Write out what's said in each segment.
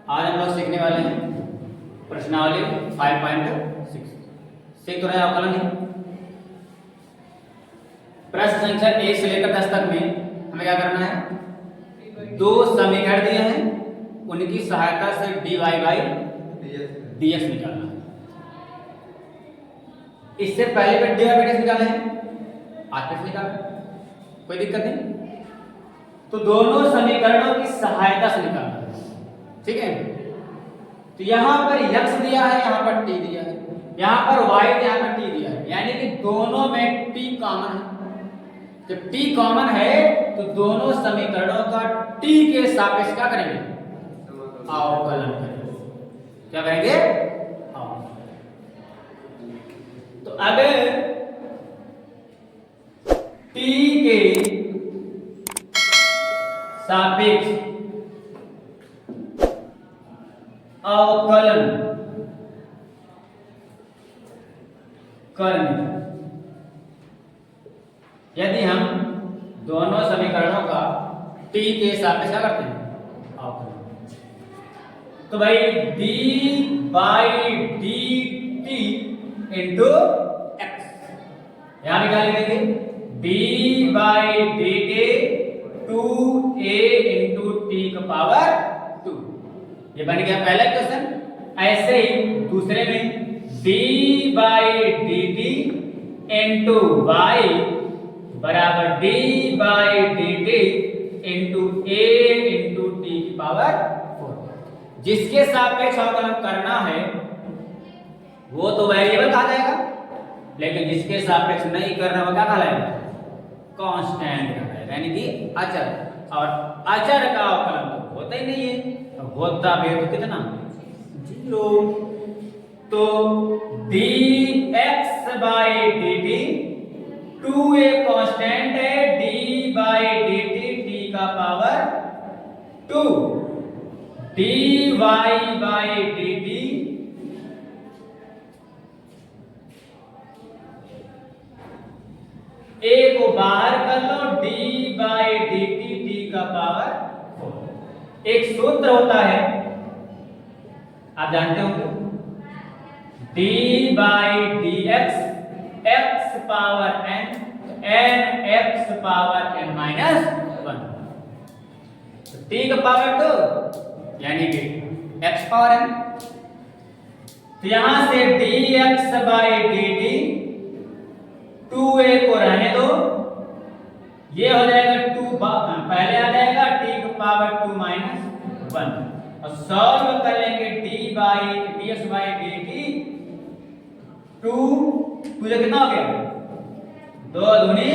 आज हम लोग सीखने वाले हैं प्रश्नावली 5.6। सीख तो रहे अवकलन ही। प्रश्न संख्या 1 से लेकर 10 तक में हमें क्या करना है, दो समीकरण दिए हैं, उनकी सहायता से dy बाई dx निकालना है। इससे पहले भी dy बाई dx निकाले हैं, आज कैसे निकालें, कोई दिक्कत नहीं। तो दोनों समीकरणों की सहायता से निकालना है, ठीक है। तो यहां पर x दिया है, यहां पर t दिया है, यहां पर y दिया है, यहां पर t दिया है, यानी कि दोनों में t कॉमन है। जब t कॉमन है तो दोनों समीकरणों का t के सापेक्ष क्या करेंगे, अवकलन करेंगे। क्या करेंगे, अवकलन। तो अब t के सापेक्ष अवकलन करने, यदि हम दोनों समीकरणों का t के सापेक्ष क्या करते हैं, अवकलन, तो भाई d by dt into x यहां निकाल लेंगे। d by dt 2a into t का पावर 2, ये बन गया पहला क्वेश्चन। ऐसे ही दूसरे में d by dt into y बराबर d by dt into a into t की पावर 4। जिसके सापेक्ष अवकलन करना है वो तो वेरिएबल कहा जाएगा, लेकिन जिसके सापेक्ष नहीं करना वो क्या कहलाएगा, कांस्टेंट कहलाएगा, यानी कि अचर। और अचर का अवकलन तो होता ही नहीं है, होता भी तो कितना, 0। तो dx by dt 2a constant है, d बाई dt t का power 2, dy by dt a को बाहर कर लो, d बाई dt t का पावर 4। एक सूत्र होता है, आप जानते होंगे, d by dx x power n n x power n minus 1, t का पावर 2 यानी कि x पावर n। तो यहां से dx बाई dt 2a को रहने दो, ये हो जाएगा 2 पहले आ जाएगा t का पावर 2 माइनस 1, और सॉल्व कर लेंगे d by dx by dt 2 कितना हो गया, 2 दूनी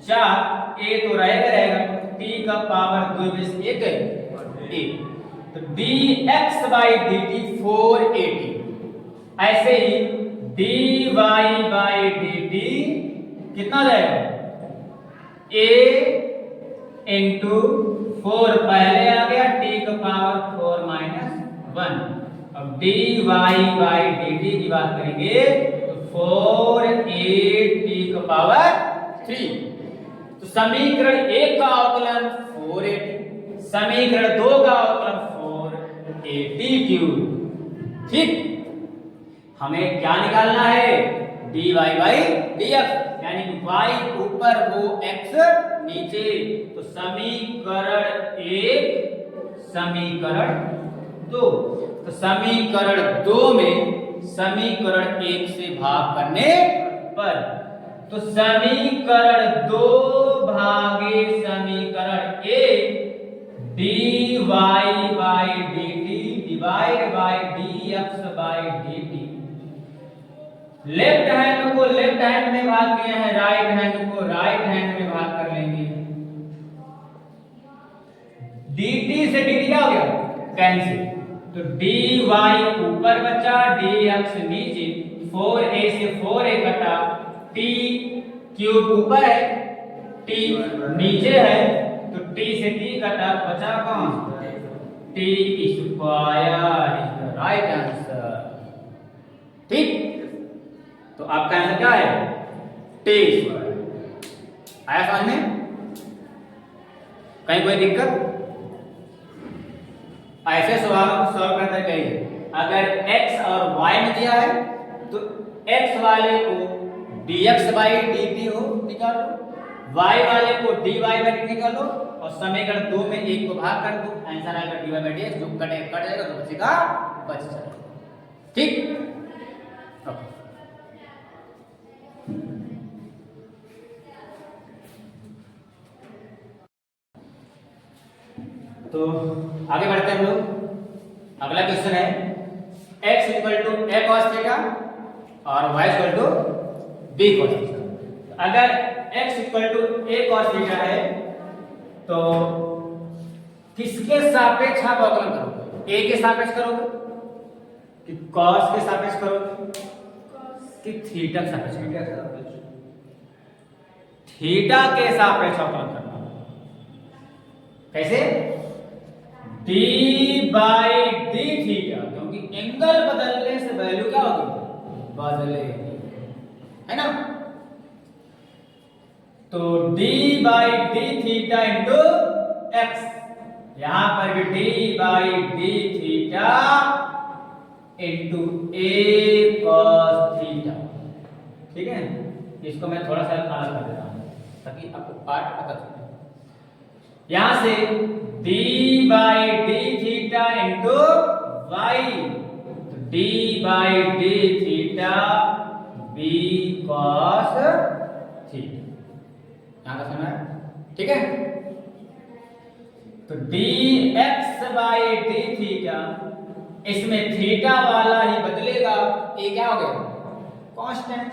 4, a तो रहेगा t का पावर 2 बेस 1 है a, तो dx बाई dt 4at। ऐसे ही dy बाई dt कितना जाएगा, a इंटू 4 पहले आ गया, t का पावर 4 माइनस 1। अब dy बाई dt की बात करेंगे तो 4at का पावर 3। तो समीकरण 1 का अवकलन 4at, समीकरण 2 का अवकलन 4at3। ठीक, हमें क्या निकालना है, dy बाई dx, यानी कि y ऊपर वो x नीचे। तो समीकरण 1 समीकरण 2, तो समीकरण 2 में समीकरण 1 से भाग करने पर, तो समीकरण 2 भागे समीकरण 1 dy by dt divide by dx by dt। Left hand को लेफ्ट हैंड में भाग किए हैं, राइट हैंड को राइट हैंड में भाग कर लेंगे। dt से dt क्या हो गया, कैंसिल, तो dy ऊपर बचा, dx नीचे, 4a से 4a कटा, t क्यूब ऊपर है, t नीचे है, तो t से t कटा, बचा कौन, t square is the right answer. ठीक, तो आपका आंसर क्या है, t स्क्वायर। आया समझ में, कहीं कोई दिक्कत? ऐसे सवालों को सॉल्व करते करिए। अगर x और y में दिया है तो x वाले को dx बाई dt हो निकालो, y वाले को dy बाई dt निकालो और समीकरण 2 में 1 को भाग कर दो, आंसर आएगा dy बाई dx, जो कट जाएगा तो बचेगा बच जाएगा। ठीक, तो आगे बढ़ते हैं हम लोग। अगला क्वेश्चन है x equal to a cos theta और y equal to b cos theta. अगर x equal to a cos theta है तो किसके सापेक्ष आप अवकलन करोगे? a के सापेक्ष करोगे कि cos के सापेक्ष करोगे कि थीटा के सापेक्ष? थीटा के सापेक्ष अवकलन करना। कैसे? d बाई डी थीटा, क्योंकि एंगल बदलने से वैल्यू क्या होगी? बदलेगी, है ना? तो d by D theta into x, यहां पर भी d by D theta into a cos theta. ठीक है, इसको मैं थोड़ा सा अलग कर देता हूं ताकि आपको पार्ट पता चले। यहां से d by D theta into y, तो d by D theta b cos theta, यहां का समझ? ठीक है, तो dx बाई डी थीटा, इसमें थीटा वाला ही बदलेगा, ये क्या हो गया? कांस्टेंट।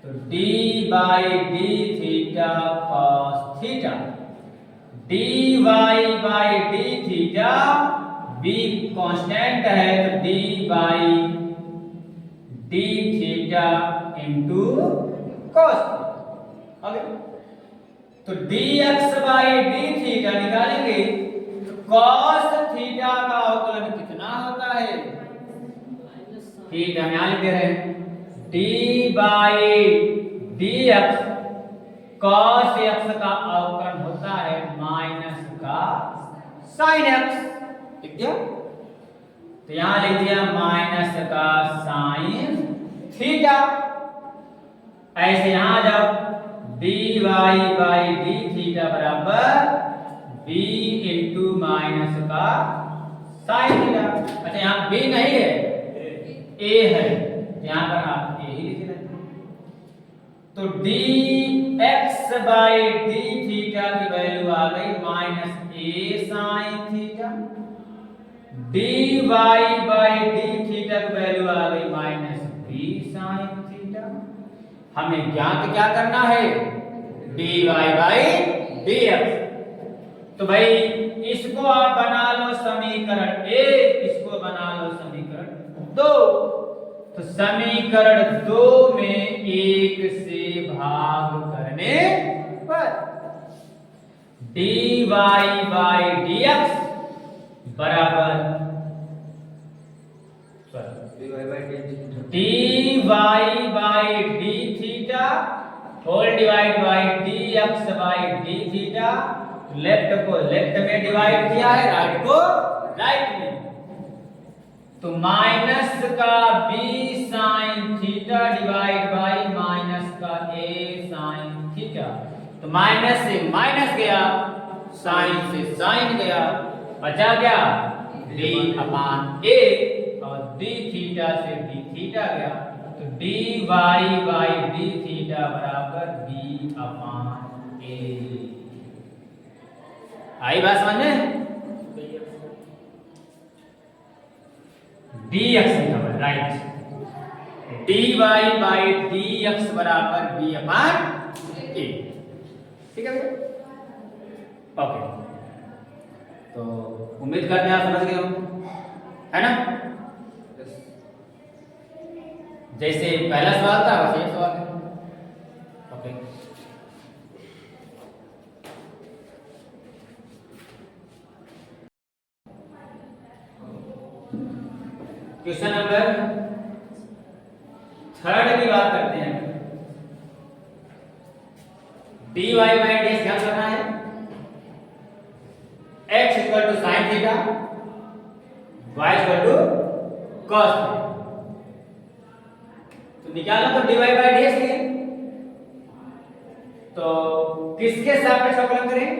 तो d by D theta cos theta, dy by D theta b constant है, तो d by D theta into cos theta. तो dx बाई डी थीटा निकालेंगे तो cos थीटा का अवकलन कितना होता है? ठीक है, हम यहां लिख दे रहे हैं d by dx cos x का अवकलन होता है माइनस का sin x। लिख दिया, तो यहां लिख दिया माइनस का sin थीटा। ऐसे यहां आ जाओ, dy बाई डी थीटा बराबर b इंटू माइनस का sin थीटा। अच्छा, यहां b नहीं है, a है, यहां पर आप a ही लिख रहे हैं। तो dx बाई डी थीटा की वैल्यू आ गई minus a sin theta, dy by D theta की वैल्यू आ गई माइनस b sin थीटा। हमें ज्ञात क्या करना है? dy by dx। तो भाई इसको आप बना लो समीकरण 1, इसको बना लो समीकरण 2। तो समीकरण 2 में 1 से भाग करने पर dy बाई dx बराबर dy by D theta whole divide by dx by D theta. Left को लेफ्ट में डिवाइड किया है, राइट को राइट में, तो माइनस का b sin theta divide by minus का a sin थीटा। तो माइनस से माइनस गया, साइन से साइन गया, बचा क्या? d अपान a, और d थीटा से d थीटा गया, तो dy बाई d थीटा बराबर b अपान a। आई बात समझ में? dx बराबर राइट, dy बाई dx बराबर b अपान a। ठीक है भैया, ओके। तो उम्मीद करते हैं आप समझ गए हो, है ना? जैसे पहला सवाल था वैसे ये सवाल है। ओके, क्वेश्चन नंबर 3 की बात करते हैं। dy बाई dx क्या करना है? x equal to sine theta y equal to cos theta. तो निकालना तो dy बाई dx लिए, तो किसके सापेक्ष अवकलन करें?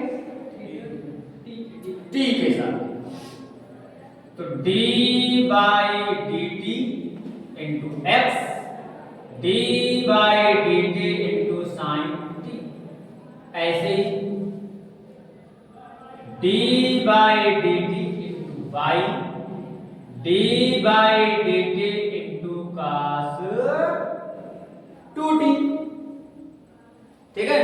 t के साथ। तो d by dt into x, d by dt into sine t, ऐसे ही d by dt into y, d by dt into cos 2t। ठीक है।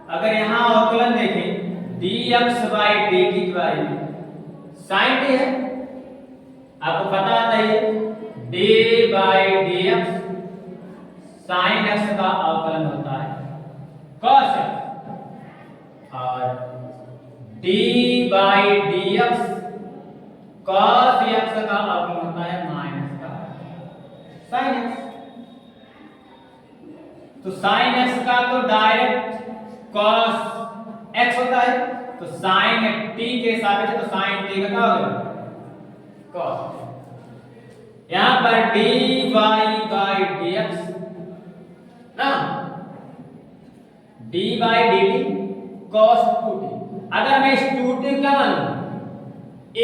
अगर यहां अवकलन देखें dx बाई dt के बारे में, sin t है, आपको पता आता है d by dx sin x का अवकलन होता है cos x, और d by dx cos x का अवकलन होता है माइनस का sin x। तो sin x का तो डायरेक्ट cos x होता है, तो sin t के सापेक्ष है, तो sin t का क्या होगा? cos। यहां पर dy बाई dx ना, d by dt cos 2t। अगर मैं इस 2t क्या मान लूं?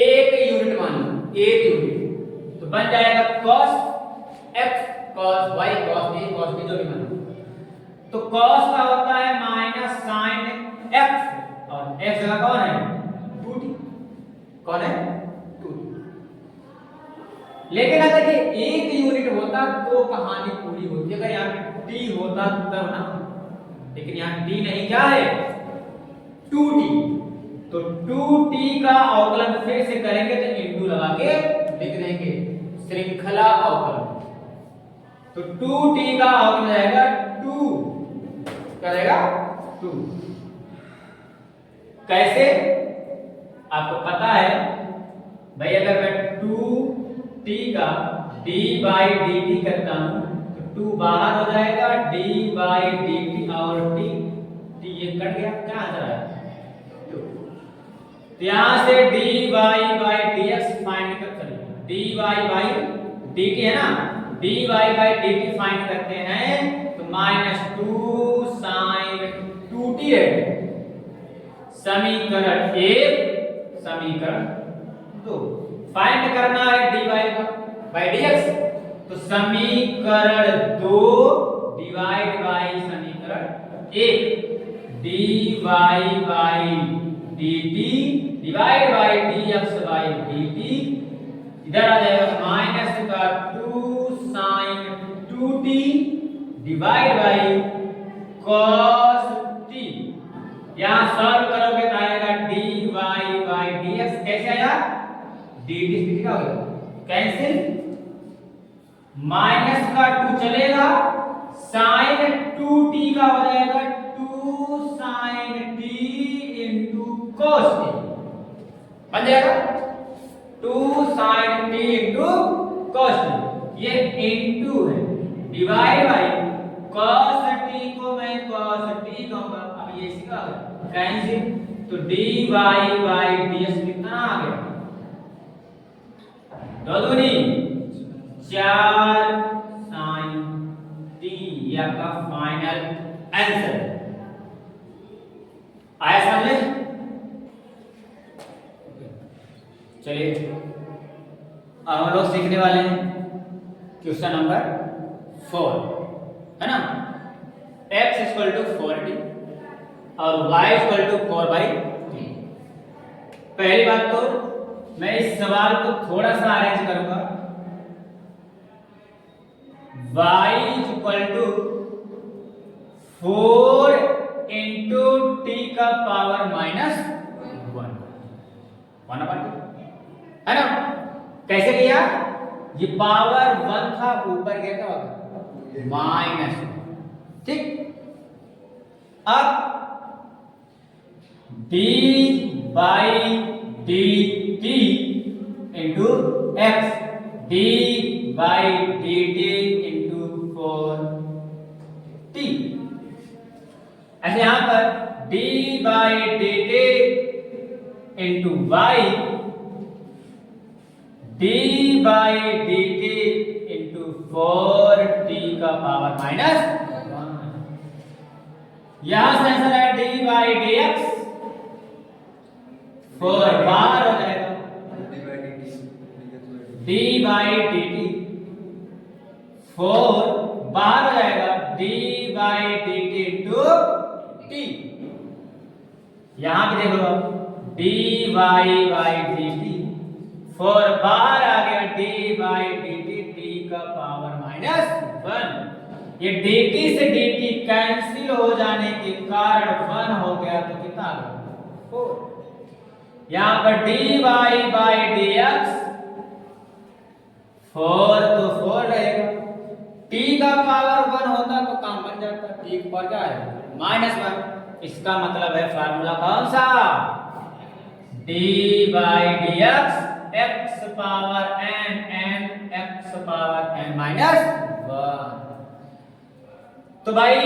एक यूनिट मान लूं, एक यूनिट, तो बन जाएगा cos x cos y cos a cos b, जो भी मान लूं। तो cos का होता है माइनस sin x, और x का कौन है? 2t। कौन है? 2t। लेकिन अगर ये एक यूनिट होता तो कहानी पूरी होती, अगर यहाँ पे t होता तब ना, लेकिन यहाँ t नहीं, क्या है? 2t। तो 2t का अवकलन फिर से करेंगे तो इंटू लगा के लिख देंगे, श्रृंखला अवकलन। तो 2t का अवकलन रहेगा 2, करेगा 2। कैसे? आपको पता है भाई, अगर मैं 2t का d बाई dt करता हूं तो 2 बाहर हो जाएगा, d बाई dt और t ये कट गया, क्या आंसर आया? 2। तो यहां से dy बाई dx फाइंड कर चलिए, dy बाई dt है ना, dy बाई dt फाइंड करते हैं तो -2 sin 2t है। समीकरण 1, समीकरण 2 फाइंड करना है dy बाई dx, तो समीकरण 2 डिवाइड बाई समीकरण 1, dy by dt divide by dx by dt, इधर आ जाएगा माइनस का 2 sin 2t divide by cos t। यहां सॉल्व करोगे तो आएगा dy बाई dx, कैसे आया? dt क्या होगा? कैंसिल, माइनस का 2 चलेगा, sin 2t का हो जाएगा 2 sin t into cos t, बन जाएगा 2 sin t into cos t। ये इंटू है, डिवाइड बाई cos t को मैं cos t कहूंगा, अब ये इसका कैंसिल, तो dy बाई ds कितना आ गया? 2 दूनी 4 sin t, ये आपका फाइनल आंसर आया समझे? चलिए अब हम लोग सीखने वाले हैं क्वेश्चन नंबर 4, है ना। x इक्वल टू 4t और y इक्वल टू 4/3। पहली बात तो मैं इस सवाल को थोड़ा सा अरेंज करूंगा। y equal to 4 into t का पावर -1 है ना। कैसे किया? ये पावर 1 था, ऊपर गया क्या होगा? माइनस। ठीक, अब d by dt into x, d by dt into 4t। ऐसे यहां पर d by dt into y D by D T into 4t का पावर माइनस 1। यहां से आंसर है डी बाई डी एक्स 4 बार हो जाएगा डी बाई डी टी 4 बार हो जाएगा D by D T into T. यहां पे देखो D Y by D T 4 बार आ गया D by D T T का पावर माइनस 1। ये डी टी से डी टी कैंसिल हो जाने के कारण 1 हो गया तो कितना आ गया 4। यहां पर D Y by D X 4 तो 4 रहेगा टी का पावर 1 होता तो काम बन जाता टी का पावर क्या है -1। इसका मतलब है फार्मूला कौन सा D by D x power n x power n -1। तो भाई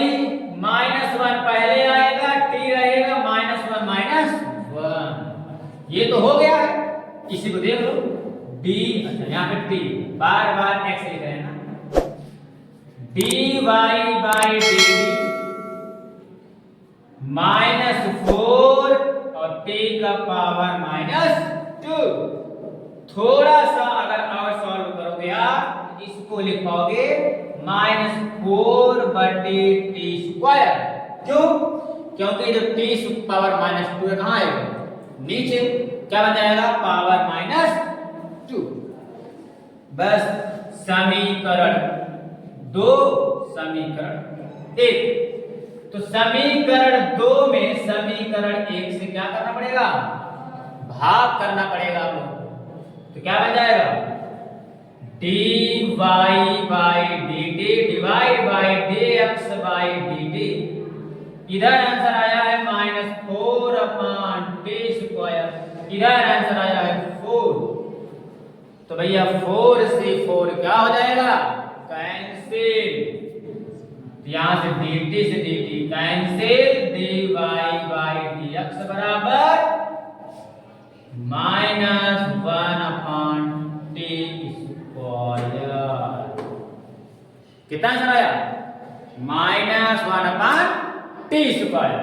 -1 पहले आएगा टी रहेगा -1 -1 ये तो हो गया है। इसी को देख लो डी अच्छा यहाँ पे टी बार बार x लिख रहे हैं ना D Y by D T -4 और टी का पावर -2। थोड़ा सा अगर और सॉल्व करोगे आप इसको लिख पाओगे -4 बटे टी स्क्वायर। क्यों क्योंकि जो टी पावर -2 है कहां आएगा नीचे क्या बन जाएगा पावर -2। बस समीकरण 2 समीकरण 1 तो समीकरण 2 में समीकरण 1 से क्या करना पड़ेगा भाग करना पड़ेगा आप लोग। तो क्या बन जाएगा D Y by D T divide by D X by D T. इधर आंसर आया है -4 अपॉन टी स्क्वायर इधर आंसर आया है 4। तो भैया 4 से 4 क्या हो जाएगा कैंसिल। यहां से dt से dt cancel dy by dx बराबर -1 अपॉन t स्क्वायर। कितना आंसर आया -1 अपॉन t स्क्वायर।